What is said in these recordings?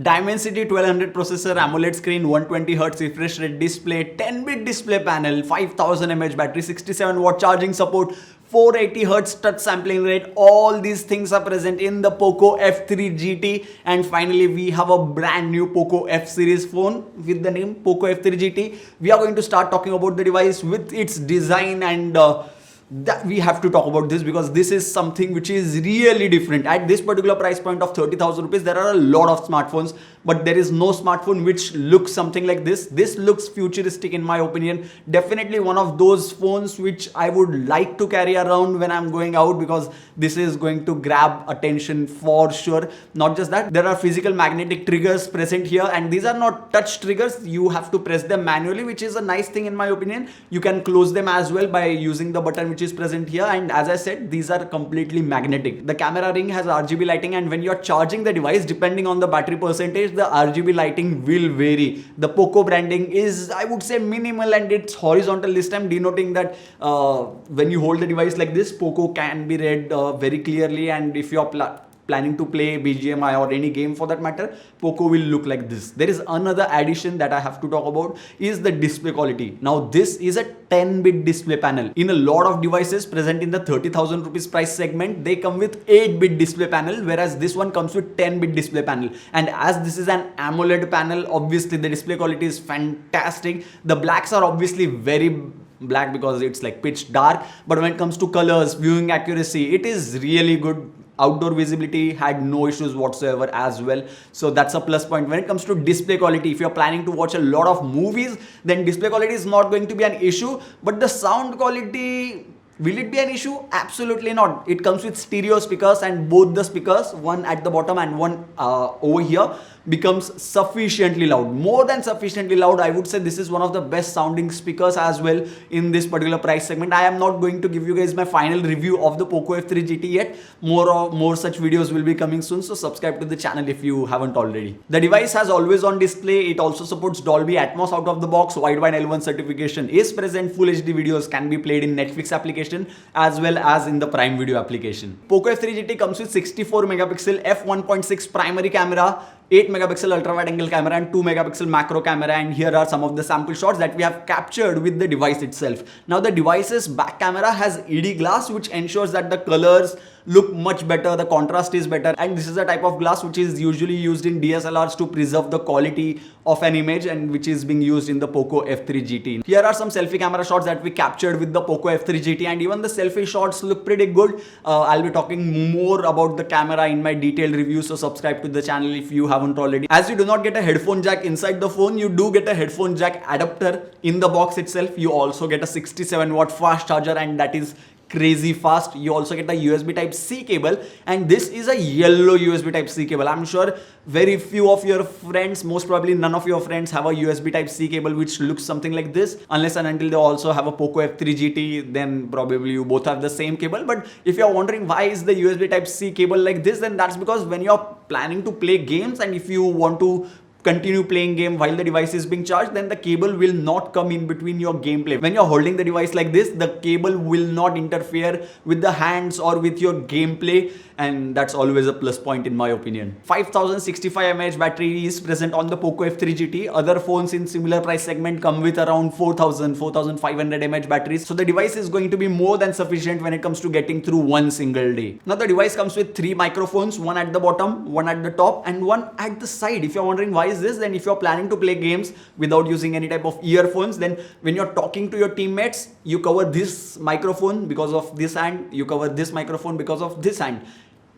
Dimensity 1200 processor, AMOLED screen, 120Hz refresh rate display, 10-bit display panel, 5000 mAh battery, 67 watt charging support, 480Hz touch sampling rate. All these things are present in the POCO F3 GT. And finally, we have a brand new POCO F series phone with the name POCO F3 GT. We are going to start talking about the device with its design, and that we have to talk about this because this is something which is really different. At this particular price point of 30,000 rupees, there are a lot of smartphones, but there is no smartphone which looks something like this. This looks futuristic in my opinion. Definitely one of those phones which I would like to carry around when I'm going out, because this is going to grab attention for sure. Not just that, there are physical magnetic triggers present here, and these are not touch triggers. You have to press them manually, which is a nice thing in my opinion. You can close them as well by using the button which is present here, and as I said, these are completely magnetic. The camera ring has RGB lighting, and when you're charging the device, depending on the battery percentage, the RGB lighting will vary. The POCO branding is, I would say, minimal, and it's horizontal this time, denoting that when you hold the device like this, POCO can be read very clearly, and if you're planning to play BGMI or any game for that matter, POCO will look like this. There is another addition that I have to talk about, is the display quality. Now this is a 10-bit display panel. In a lot of devices present in the 30,000 rupees price segment, they come with 8-bit display panel, whereas this one comes with 10-bit display panel. And as this is an AMOLED panel, obviously the display quality is fantastic. The blacks are obviously very black because it's like pitch dark, but when it comes to colors, viewing accuracy, it is really good. Outdoor visibility had no issues whatsoever as well, so that's a plus point. When it comes to display quality, if you're planning to watch a lot of movies, then display quality is not going to be an issue. But the sound quality, will it be an issue? Absolutely not. It comes with stereo speakers, and both the speakers, one at the bottom and one over here, becomes sufficiently loud, more than sufficiently loud. I would say this is one of the best sounding speakers as well in this particular price segment. I am not going to give you guys my final review of the POCO F3 GT yet. More such videos will be coming soon, so subscribe to the channel if you haven't already. The device has always on display. It also supports Dolby Atmos out of the box. Wideband L1 certification is present. Full HD videos can be played in Netflix application as well as in the Prime Video application. POCO F3 GT comes with 64 megapixel f1.6 primary camera, 8 megapixel ultra wide angle camera, and 2 megapixel macro camera. And here are some of the sample shots that we have captured with the device itself. Now the device's back camera has ED glass, which ensures that the colors look much better, the contrast is better, and this is a type of glass which is usually used in DSLRs to preserve the quality of an image, and which is being used in the POCO F3 GT. Here are some selfie camera shots that we captured with the POCO F3 GT, and even the selfie shots look pretty good. I'll be talking more about the camera in my detailed review, so subscribe to the channel if you haven't already. As you do not get a headphone jack inside the phone, you do get a headphone jack adapter in the box itself. You also get a 67 watt fast charger, and that is crazy fast. You also get a USB Type-C cable, and this is a yellow USB Type-C cable. I'm sure very few of your friends, most probably none of your friends, have a USB Type-C cable which looks something like this, unless and until they also have a POCO F3 GT, then probably you both have the same cable. But if you're wondering why is the USB Type-C cable like this, then that's because when you're planning to play games, and if you want to continue playing game while the device is being charged, then the cable will not come in between your gameplay. When you're holding the device like this, the cable will not interfere with the hands or with your gameplay, and that's always a plus point in my opinion. 5065 mAh battery is present on the POCO F3 GT. Other phones in similar price segment come with around 4500 mAh batteries, so the device is going to be more than sufficient when it comes to getting through one single day. Now the device comes with 3 microphones, one at the bottom, one at the top, and one at the side. If you're wondering why is this, then if you're planning to play games without using any type of earphones, then when you're talking to your teammates, you cover this microphone because of this hand, you cover this microphone because of this hand.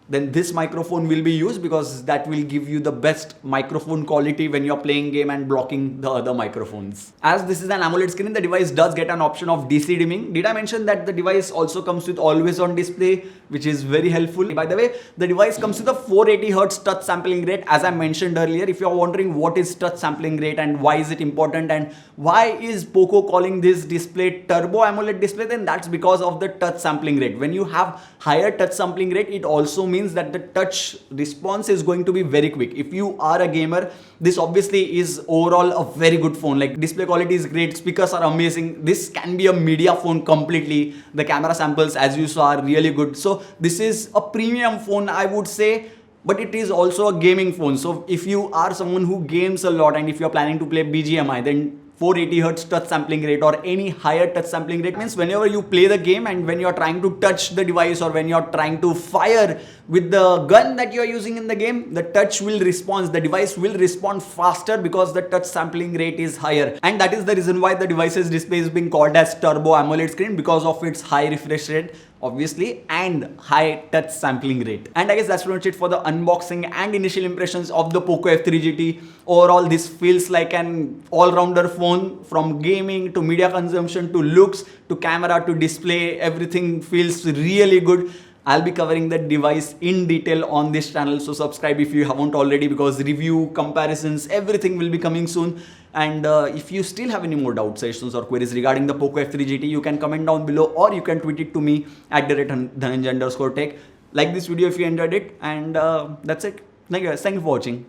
Then this microphone will be used because that will give you the best microphone quality when you're playing game and blocking the other microphones. As this is an AMOLED screen, the device does get an option of DC dimming. Did I mention that the device also comes with always on display, which is very helpful. By the way, the device comes with a 480Hz touch sampling rate. As I mentioned earlier, if you're wondering what is touch sampling rate and why is it important and why is POCO calling this display Turbo AMOLED display, then that's because of the touch sampling rate. When you have higher touch sampling rate, it also means that the touch response is going to be very quick. If you are a gamer, this obviously is overall a very good phone. Like, display quality is great, speakers are amazing. This can be a media phone completely. The camera samples, as you saw, are really good. So this is a premium phone, I would say. but it is also a gaming phone. So if you are someone who games a lot and if you're planning to play BGMI, then 480 Hz touch sampling rate or any higher touch sampling rate means whenever you play the game and when you're trying to touch the device or when you're trying to fire with the gun that you're using in the game, the touch will respond, the device will respond faster because the touch sampling rate is higher. And that is the reason why the device's display is being called as Turbo AMOLED screen, because of its high refresh rate obviously and high touch sampling rate. And I guess that's pretty much it for the unboxing and initial impressions of the Poco F3 GT. Overall, this feels like an all-rounder phone, from gaming to media consumption to looks to camera to display. Everything feels really good. I'll be covering the device in detail on this channel, so subscribe if you haven't already, because review, comparisons, everything will be coming soon. And if you still have any more doubts, suggestions or queries regarding the Poco F3 GT, you can comment down below or you can tweet it to me at @Dhananjay_tech. Like this video if you enjoyed it, and that's it. Thank you guys. Thank you for watching.